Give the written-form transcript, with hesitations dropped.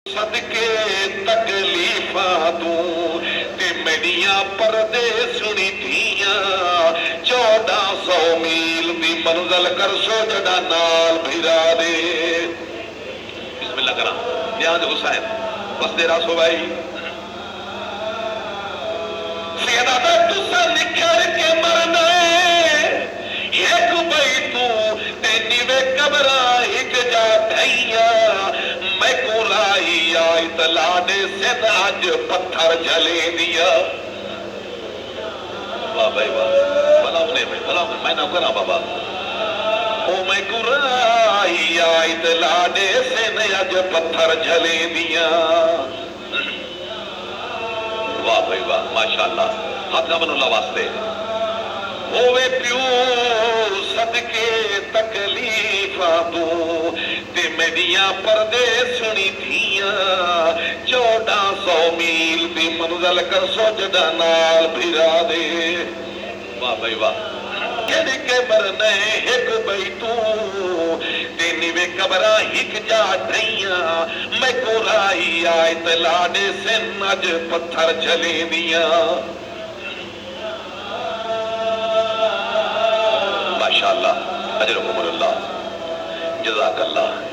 صدقے تکلیفاں تو تے میڈیاں پردے سنی تھیاں 1400 میل دی منزل کر سو جڑا نال بھرا دے بسم اللہ کرا نیاز حسین بس تیرا سو بھائی سیدہ دا تسا نکھر کے مرنا ایک بھائی تو تینی وے قبرہ ایک جا دھائیا میں کو لائی آئی تلانے سے آج پتھر جھلے دیا واہ بھائی واہ بھلا میں نہ کرا بابا او میں کو لائی آئی تلانے سے آج پتھر جھلے دیا واہ بھائی واہ ماشاءاللہ ہاتھ کا بن اللہ واسطے ہوئے پیو صدقے تکلیفاں تو تے میڈیاں پردے سنی تھیاں 1400 میل دی منزل کر سو جڑا نال بھرا دے واہ بھائی واہ جڑ کے مرنے ایک بھائی تو تینی وے قبرہ ہک جا ڈھائیاں میں کو رائی آئے تلانے سے نج پتھر جھلے دیا ماشاءاللہ اجرکم اللہ جزاک اللہ